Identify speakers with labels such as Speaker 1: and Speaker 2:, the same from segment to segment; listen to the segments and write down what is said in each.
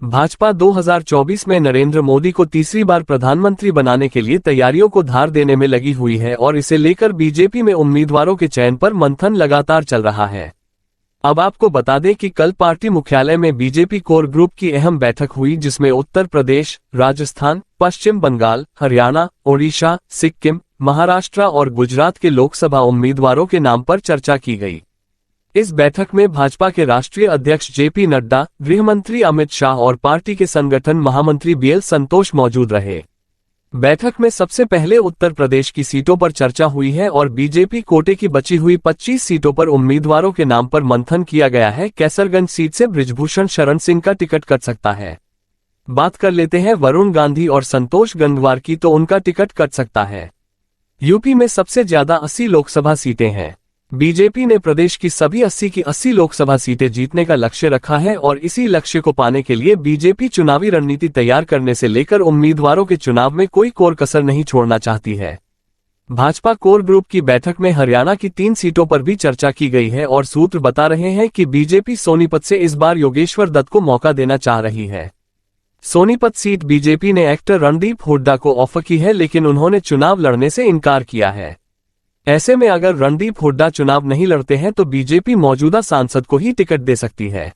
Speaker 1: भाजपा 2024 में नरेंद्र मोदी को तीसरी बार प्रधानमंत्री बनाने के लिए तैयारियों को धार देने में लगी हुई है और इसे लेकर बीजेपी में उम्मीदवारों के चयन पर मंथन लगातार चल रहा है। अब आपको बता दें कि कल पार्टी मुख्यालय में बीजेपी कोर ग्रुप की अहम बैठक हुई, जिसमें उत्तर प्रदेश, राजस्थान, पश्चिम बंगाल, हरियाणा, ओडिशा, सिक्किम, महाराष्ट्र और गुजरात के लोकसभा उम्मीदवारों के नाम पर चर्चा की गई। इस बैठक में भाजपा के राष्ट्रीय अध्यक्ष जेपी नड्डा, गृहमंत्री अमित शाह और पार्टी के संगठन महामंत्री बीएल संतोष मौजूद रहे। बैठक में सबसे पहले उत्तर प्रदेश की सीटों पर चर्चा हुई है और बीजेपी कोटे की बची हुई 25 सीटों पर उम्मीदवारों के नाम पर मंथन किया गया है। कैसरगंज सीट से बृजभूषण शरण सिंह का टिकट कट सकता है। बात कर लेते हैं वरुण गांधी और संतोष गंगवार की, तो उनका टिकट कट सकता है। यूपी में सबसे ज्यादा 80 लोकसभा सीटें हैं। बीजेपी ने प्रदेश की सभी 80 की 80 लोकसभा सीटें जीतने का लक्ष्य रखा है और इसी लक्ष्य को पाने के लिए बीजेपी चुनावी रणनीति तैयार करने से लेकर उम्मीदवारों के चुनाव में कोई कोर कसर नहीं छोड़ना चाहती है। भाजपा कोर ग्रुप की बैठक में हरियाणा की 3 सीटों पर भी चर्चा की गई है और सूत्र बता रहे हैं कि बीजेपी सोनीपत से इस बार योगेश्वर दत्त को मौका देना चाह रही है। सोनीपत सीट बीजेपी ने एक्टर रणदीप हुड्डा को ऑफर की है, लेकिन उन्होंने चुनाव लड़ने से इनकार किया है। ऐसे में अगर रणदीप हुड्डा चुनाव नहीं लड़ते हैं तो बीजेपी मौजूदा सांसद को ही टिकट दे सकती है।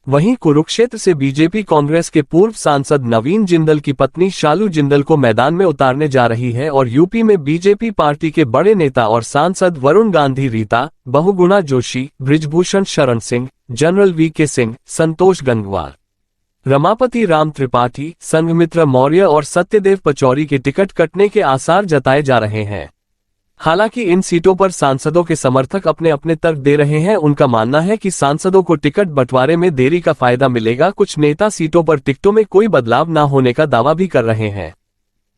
Speaker 1: वहीं कुरुक्षेत्र से बीजेपी कांग्रेस के पूर्व सांसद नवीन जिंदल की पत्नी शालू जिंदल को मैदान में उतारने जा रही है और यूपी में बीजेपी पार्टी के बड़े नेता और सांसद वरुण गांधी, रीता बहुगुणा जोशी, बृजभूषण शरण सिंह, जनरल वीके सिंह, संतोष गंगवार, रमापति राम त्रिपाठी, संघमित्रा मौर्य और सत्यदेव पचौरी के टिकट कटने के आसार जताए जा रहे हैं। हालांकि इन सीटों पर सांसदों के समर्थक अपने अपने तर्क दे रहे हैं। उनका मानना है कि सांसदों को टिकट बंटवारे में देरी का फायदा मिलेगा। कुछ नेता सीटों पर टिकटों में कोई बदलाव न होने का दावा भी कर रहे हैं।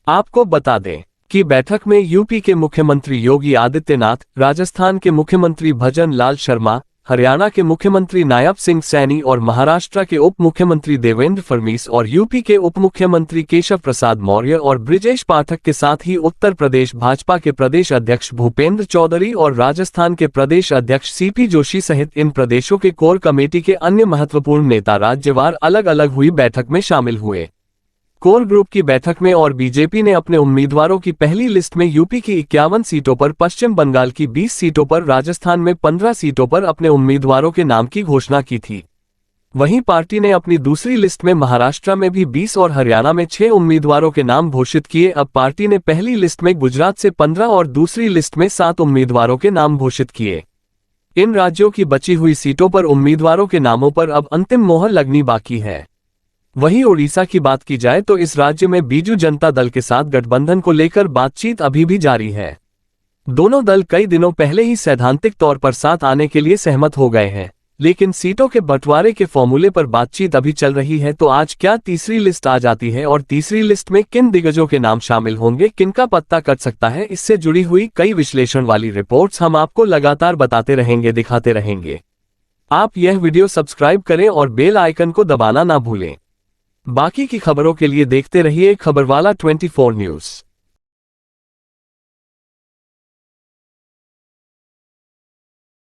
Speaker 1: आपको बता दें कि बैठक में यूपी के मुख्यमंत्री योगी आदित्यनाथ, राजस्थान के मुख्यमंत्री भजन लाल शर्मा, हरियाणा के मुख्यमंत्री नायब सिंह सैनी और महाराष्ट्र के उप मुख्यमंत्री देवेंद्र फडणवीस और यूपी के उप मुख्यमंत्री केशव प्रसाद मौर्य और ब्रिजेश पाठक के साथ ही उत्तर प्रदेश भाजपा के प्रदेश अध्यक्ष भूपेंद्र चौधरी और राजस्थान के प्रदेश अध्यक्ष सीपी जोशी सहित इन प्रदेशों के कोर कमेटी के अन्य महत्वपूर्ण नेता राज्यवार अलग अलग हुई बैठक में शामिल हुए। कोर ग्रुप की बैठक में और बीजेपी ने अपने उम्मीदवारों की पहली लिस्ट में यूपी की 51 सीटों पर, पश्चिम बंगाल की 20 सीटों पर, राजस्थान में 15 सीटों पर अपने उम्मीदवारों के नाम की घोषणा की थी। वहीं पार्टी ने अपनी दूसरी लिस्ट में महाराष्ट्र में भी 20 और हरियाणा में 6 उम्मीदवारों के नाम घोषित किए। अब पार्टी ने पहली लिस्ट में गुजरात से 15 और दूसरी लिस्ट में 7 उम्मीदवारों के नाम घोषित किए। इन राज्यों की बची हुई सीटों पर उम्मीदवारों के नामों पर अब अंतिम मोहर लगनी बाकी है। वहीं ओडिशा की बात की जाए तो इस राज्य में बीजू जनता दल के साथ गठबंधन को लेकर बातचीत अभी भी जारी है। दोनों दल कई दिनों पहले ही सैद्धांतिक तौर पर साथ आने के लिए सहमत हो गए हैं, लेकिन सीटों के बंटवारे के फॉर्मूले पर बातचीत अभी चल रही है। तो आज क्या तीसरी लिस्ट आ जाती है और तीसरी लिस्ट में किन दिग्गजों के नाम शामिल होंगे, किनका पत्ता कट सकता है, इससे जुड़ी हुई कई विश्लेषण वाली रिपोर्ट्स हम आपको लगातार बताते रहेंगे, दिखाते रहेंगे। आप यह वीडियो सब्सक्राइब करें और बेल आइकन को दबाना ना भूलें। बाकी की खबरों के लिए देखते रहिए खबरवाला 24 न्यूज़।